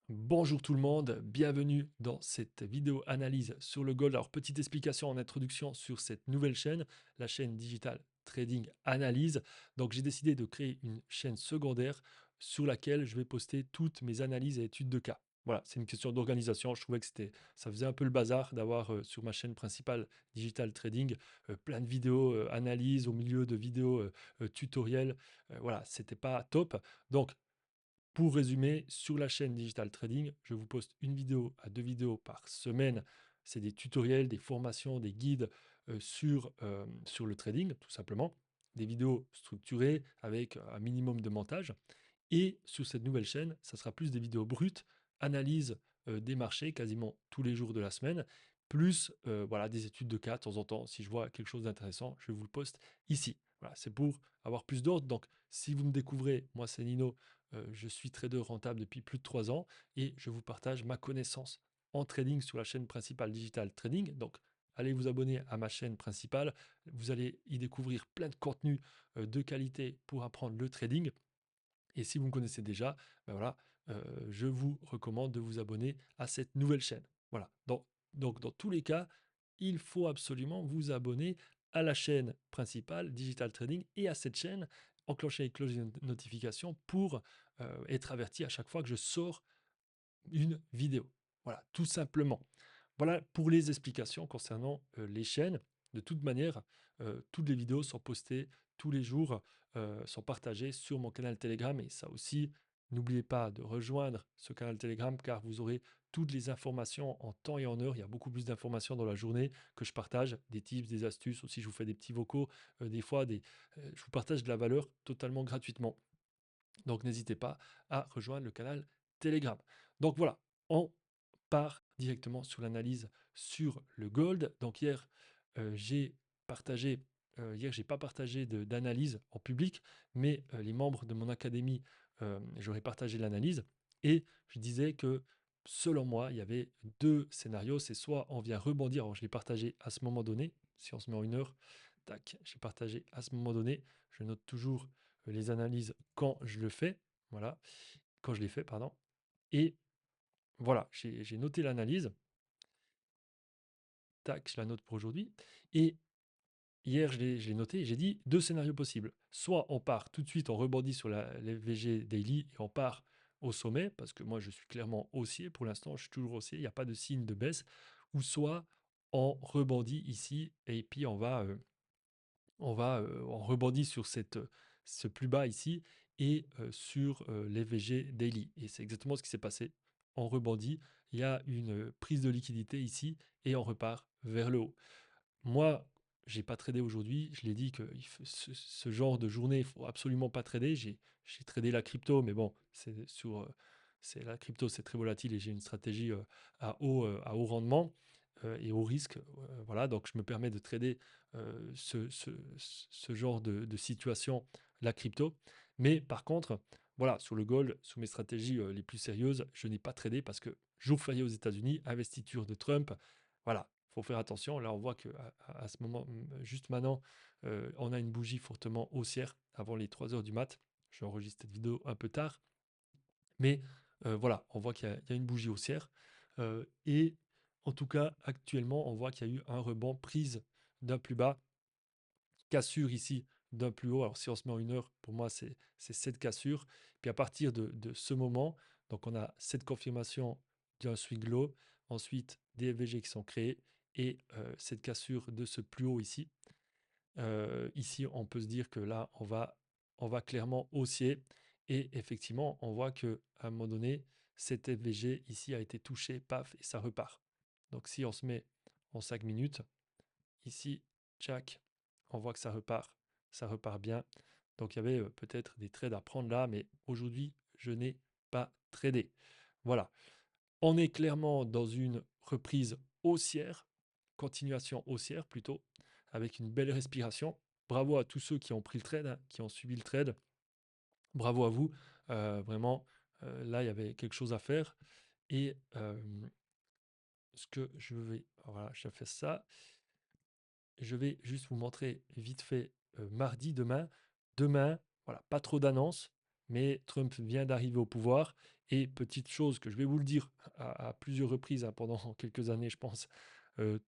Bonjour tout le monde, bienvenue dans cette vidéo analyse sur le gold. Alors, petite explication en introduction sur cette nouvelle chaîne, la chaîne Digital Trading Analyse. Donc, j'ai décidé de créer une chaîne secondaire sur laquelle je vais poster toutes mes analyses et études de cas. Voilà, c'est une question d'organisation. Je trouvais que ça faisait un peu le bazar d'avoir sur ma chaîne principale Digital Trading plein de vidéos analyses au milieu de vidéos tutoriels. Voilà, c'était pas top. Donc, pour résumer, sur la chaîne Digital Trading, je vous poste une vidéo à deux vidéos par semaine. C'est des tutoriels, des formations, des guides sur le trading, tout simplement. Des vidéos structurées avec un minimum de montage. Et sur cette nouvelle chaîne, ça sera plus des vidéos brutes, analyse des marchés quasiment tous les jours de la semaine, plus voilà, des études de cas de temps en temps. Si je vois quelque chose d'intéressant, je vous le poste ici. Voilà, c'est pour avoir plus d'ordre. Donc, si vous me découvrez, moi c'est Nino, je suis trader rentable depuis plus de 3 ans et je vous partage ma connaissance en trading sur la chaîne principale Digital Trading. Donc, allez vous abonner à ma chaîne principale. Vous allez y découvrir plein de contenus de qualité pour apprendre le trading. Et si vous me connaissez déjà, ben voilà, je vous recommande de vous abonner à cette nouvelle chaîne. Voilà. Donc, dans tous les cas, il faut absolument vous abonner à la chaîne principale Digital Trading et à cette chaîne, enclencher les cloches de notification pour être averti à chaque fois que je sors une vidéo. Voilà, tout simplement. Voilà pour les explications concernant les chaînes. De toute manière, toutes les vidéos sont postées tous les jours, sont partagées sur mon canal Telegram. Et ça aussi, n'oubliez pas de rejoindre ce canal Telegram car vous aurez toutes les informations en temps et en heure. Il y a beaucoup plus d'informations dans la journée que je partage, des tips, des astuces. Aussi, je vous fais des petits vocaux, des fois, je vous partage de la valeur totalement gratuitement. Donc n'hésitez pas à rejoindre le canal Telegram. Donc voilà, on part directement sur l'analyse sur le gold. Donc hier, j'ai partagé, hier j'ai pas partagé d'analyse en public, mais les membres de mon académie, j'aurais partagé l'analyse et je disais que selon moi, il y avait deux scénarios. C'est soit on vient rebondir, alors je l'ai partagé à ce moment donné, si on se met en une heure, tac, j'ai partagé à ce moment donné, je note toujours les analyses quand je le fais, voilà, quand je les fais, pardon. Et voilà, j'ai noté l'analyse, tac, je la note pour aujourd'hui. Et hier, je l'ai noté, j'ai dit deux scénarios possibles. Soit on part tout de suite, on rebondit sur les VG Daily et on part au sommet, parce que moi je suis clairement haussier, pour l'instant je suis toujours haussier, il n'y a pas de signe de baisse, ou soit on rebondit ici et puis on rebondit sur ce plus bas ici et sur les VG daily. Et c'est exactement ce qui s'est passé. On rebondit, il y a une prise de liquidité ici et on repart vers le haut. Moi, j'ai pas tradé aujourd'hui. Je l'ai dit que ce genre de journée, il faut absolument pas trader. J'ai tradé la crypto, mais bon, c'est la crypto, c'est très volatile et j'ai une stratégie à haut rendement et haut risque. Voilà, donc je me permets de trader ce genre de situation, la crypto. Mais par contre, voilà, sur le gold, sur mes stratégies les plus sérieuses, je n'ai pas tradé parce que jour férié aux États-Unis, investiture de Trump. Voilà, il faut faire attention. Là, on voit que à ce moment, juste maintenant, on a une bougie fortement haussière avant les 3 heures du mat. J'enregistre cette vidéo un peu tard. Mais voilà, on voit qu'il y a une bougie haussière. Et en tout cas, actuellement, on voit qu'il y a eu un rebond prise d'un plus bas, cassure ici d'un plus haut. Alors si on se met en une heure, pour moi, c'est cette cassure. Puis à partir de ce moment, donc on a cette confirmation d'un swing low, ensuite des FVG qui sont créés et cette cassure de ce plus haut ici. Ici, on peut se dire que là, on va clairement haussier. Et effectivement, on voit qu'à un moment donné, cet FVG ici a été touché, paf, et ça repart. Donc si on se met en 5 minutes, ici, Jack, on voit que ça repart bien. Donc il y avait peut-être des trades à prendre là, mais aujourd'hui, je n'ai pas tradé. Voilà. On est clairement dans une reprise haussière, continuation haussière plutôt, avec une belle respiration. Bravo à tous ceux qui ont pris le trade, hein, qui ont suivi le trade. Bravo à vous. Vraiment, là, il y avait quelque chose à faire. Et ce que je vais, voilà, je fais ça. Je vais juste vous montrer vite fait mardi, demain. Demain, voilà, pas trop d'annonces, mais Trump vient d'arriver au pouvoir Et petite chose que je vais vous le dire à plusieurs reprises hein, pendant quelques années, je pense,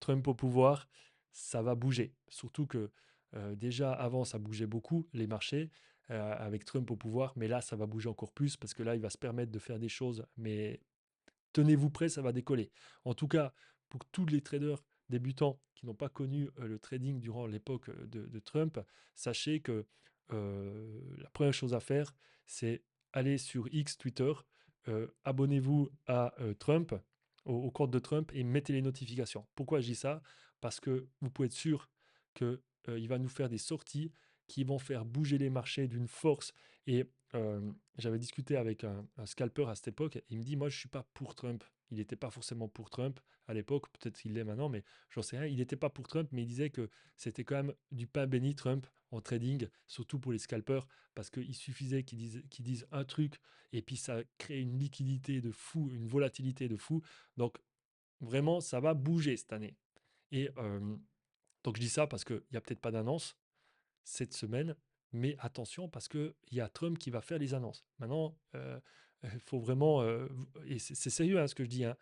Trump au pouvoir, ça va bouger. Surtout que déjà avant, ça bougeait beaucoup, les marchés, avec Trump au pouvoir, mais là, ça va bouger encore plus parce que là, il va se permettre de faire des choses, mais tenez-vous prêts, ça va décoller. En tout cas, pour tous les traders débutants qui n'ont pas connu le trading durant l'époque de Trump, sachez que la première chose à faire, c'est aller sur X Twitter, abonnez-vous à Trump, au compte de Trump et mettez les notifications. Pourquoi je dis ça? Parce que vous pouvez être sûr qu'il va nous faire des sorties qui vont faire bouger les marchés d'une force. Et j'avais discuté avec un scalper à cette époque. Il me dit, moi, je suis pas pour Trump. Il n'était pas forcément pour Trump à l'époque. Peut-être qu'il l'est maintenant, mais j'en sais rien. Il n'était pas pour Trump, mais il disait que c'était quand même du pain béni, Trump, en trading, surtout pour les scalpers, parce qu'il suffisait qu'ils disent un truc, et puis ça crée une liquidité de fou, une volatilité de fou. Donc, vraiment, ça va bouger cette année. Et donc, je dis ça parce qu'il n'y a peut-être pas d'annonce cette semaine, mais attention parce qu'il y a Trump qui va faire les annonces. Maintenant, il faut vraiment, et c'est sérieux hein, ce que je dis, hein,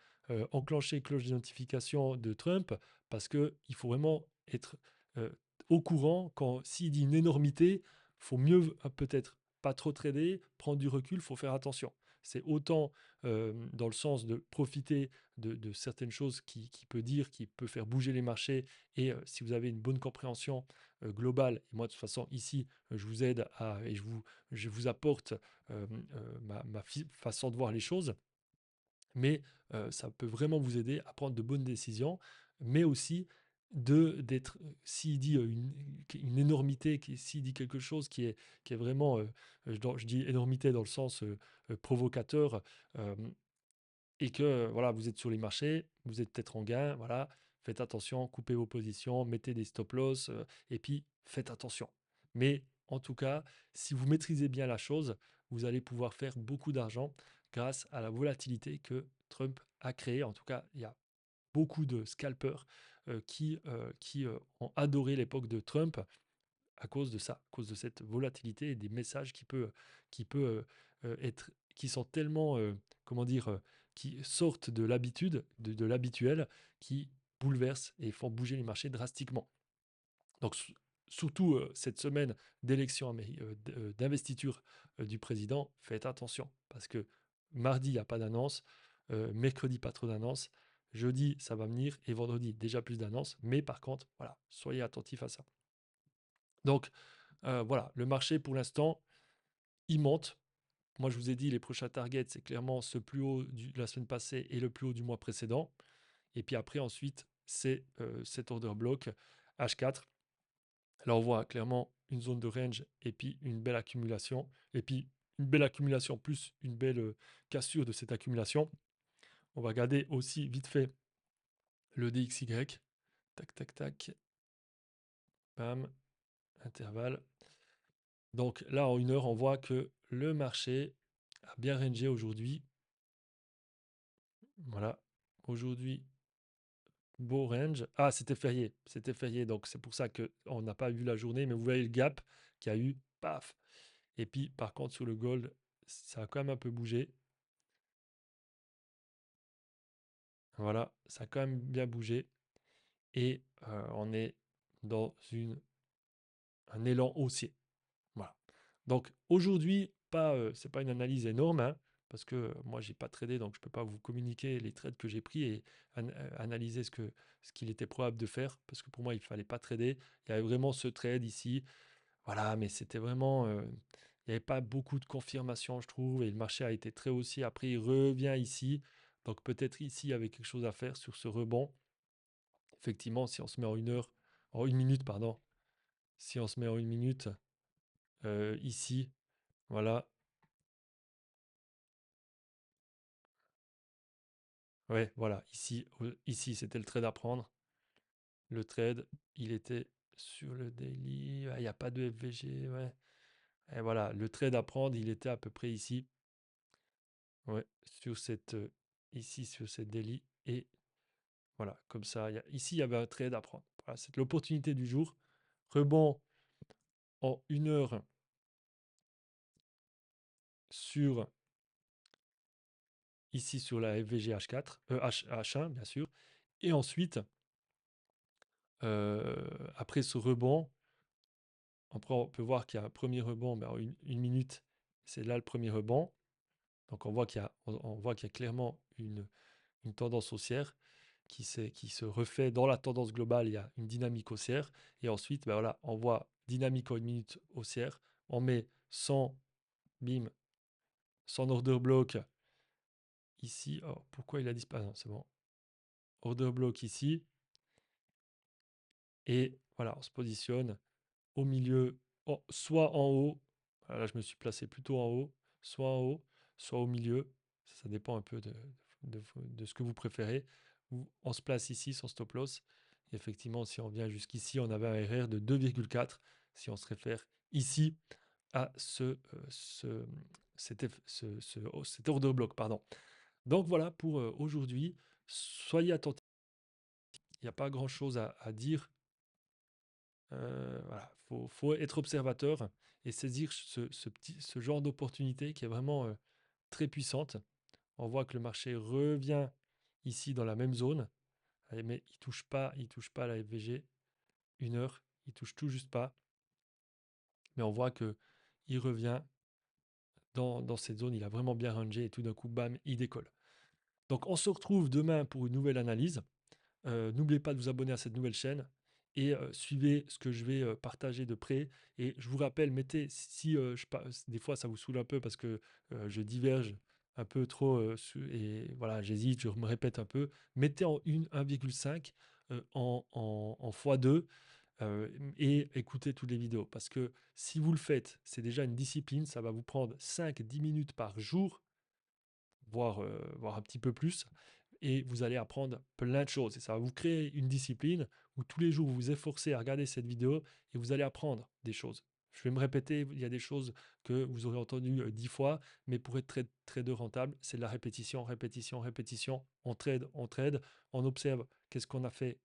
enclencher cloche de notification de Trump parce qu'il faut vraiment être euh, au courant quand s'il dit une énormité, faut mieux peut-être pas trop trader, prendre du recul, faut faire attention. C'est autant dans le sens de profiter de certaines choses qui peut dire, qui peut faire bouger les marchés, et si vous avez une bonne compréhension globale, et moi de toute façon ici, je vous aide et je vous apporte ma façon de voir les choses, mais ça peut vraiment vous aider à prendre de bonnes décisions, mais aussi d'être, s'il dit une énormité, s'il dit quelque chose qui est vraiment, je dis énormité dans le sens provocateur, euh, et que voilà, vous êtes sur les marchés, vous êtes peut-être en gain, voilà, faites attention, coupez vos positions, mettez des stop loss, et puis faites attention. Mais en tout cas, si vous maîtrisez bien la chose, vous allez pouvoir faire beaucoup d'argent grâce à la volatilité que Trump a créée. En tout cas, il y a beaucoup de scalpers qui ont adoré l'époque de Trump à cause de ça, à cause de cette volatilité et des messages qui sont tellement, comment dire, qui sortent de l'habitude, de l'habituel, qui bouleversent et font bouger les marchés drastiquement. Donc, surtout cette semaine d'élection, d'investiture du président, faites attention parce que mardi, il n'y a pas d'annonce, mercredi, pas trop d'annonce, jeudi, ça va venir, et vendredi, déjà plus d'annonces, mais par contre, voilà, soyez attentifs à ça. Donc, voilà, le marché pour l'instant, il monte. Moi, je vous ai dit, les prochains targets, c'est clairement ce plus haut de la semaine passée et le plus haut du mois précédent. Et puis après, ensuite, c'est cet order block H4. Là, on voit clairement une zone de range et puis une belle accumulation. Et puis une belle accumulation plus une belle cassure de cette accumulation. On va regarder aussi vite fait le DXY. Tac, tac, tac. Bam. Intervalle. Donc là, en une heure, on voit que le marché a bien rangé aujourd'hui. Voilà. Aujourd'hui, beau range. Ah, c'était férié. C'était férié. Donc c'est pour ça qu'on n'a pas vu la journée. Mais vous voyez le gap qu'il y a eu. Paf. Et puis, par contre, sur le gold, ça a quand même un peu bougé. Voilà. Ça a quand même bien bougé. Et on est dans un élan haussier. Voilà. Donc aujourd'hui, c'est pas une analyse énorme, hein, parce que moi j'ai pas tradé, donc je peux pas vous communiquer les trades que j'ai pris et analyser ce qu'il était probable de faire, parce que pour moi il fallait pas trader. Il y avait vraiment ce trade ici, voilà, mais c'était vraiment, il n'y avait pas beaucoup de confirmation, je trouve, et le marché a été très haussier. Après il revient ici, donc peut-être ici il y avait quelque chose à faire sur ce rebond. Effectivement, si on se met en en une minute, pardon, si on se met en une minute ici. Voilà, ouais, voilà. Ici c'était le trade à prendre. Le trade, il était sur le daily. Il n'y a pas de FVG, ouais. Et voilà, le trade à prendre, il était à peu près ici. Ouais, ici, sur cette daily. Et voilà, comme ça. Ici, il y avait un trade à prendre. Voilà, c'est l'opportunité du jour. Rebond en une heure sur ici sur la FVG H4, H1 bien sûr. Et ensuite, après ce rebond, après on peut voir qu'il y a un premier rebond, ben, en une minute, c'est là le premier rebond. Donc on voit qu'il y a, on voit qu'il y a clairement une tendance haussière qui se refait dans la tendance globale. Il y a une dynamique haussière. Et ensuite, ben voilà, on voit dynamique en une minute haussière. On met 100, bim, 100 order block ici. Oh, pourquoi il a disparu? Ah non, c'est bon. Order block ici. Et voilà, on se positionne au milieu, soit en haut. Là, je me suis placé plutôt en haut, soit en haut, soit au milieu. Ça dépend un peu de ce que vous préférez. On se place ici, son stop loss. Et effectivement, si on vient jusqu'ici, on avait un RR de 2,4. Si on se réfère ici à cet order block, pardon. Donc voilà pour aujourd'hui. Soyez attentifs. Il n'y a pas grand-chose à dire. Voilà, faut être observateur et saisir ce genre d'opportunité qui est vraiment très puissante. On voit que le marché revient ici dans la même zone, mais il touche pas la FVG 1 heure, il touche tout juste pas. Mais on voit que il revient dans cette zone, il a vraiment bien rangé et tout d'un coup, bam, il décolle. Donc on se retrouve demain pour une nouvelle analyse. N'oubliez pas de vous abonner à cette nouvelle chaîne et suivez ce que je vais partager de près. Et je vous rappelle, mettez, si des fois ça vous saoule un peu parce que je diverge un peu trop et voilà, j'hésite, je me répète un peu, mettez en 1,5 en x2 et écoutez toutes les vidéos. Parce que si vous le faites, c'est déjà une discipline, ça va vous prendre 5-10 minutes par jour, voire un petit peu plus, et vous allez apprendre plein de choses. Et ça va vous créer une discipline où tous les jours vous vous efforcez à regarder cette vidéo et vous allez apprendre des choses. Je vais me répéter, il y a des choses que vous aurez entendues 10 fois, mais pour être trader rentable, c'est de la répétition, répétition, répétition. On trade, on observe qu'est-ce qu'on a fait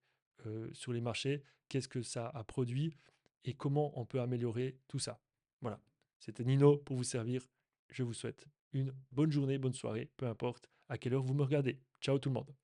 sur les marchés, qu'est-ce que ça a produit et comment on peut améliorer tout ça. Voilà, c'était Nino pour vous servir. Je vous souhaite une bonne journée, bonne soirée, peu importe à quelle heure vous me regardez. Ciao tout le monde.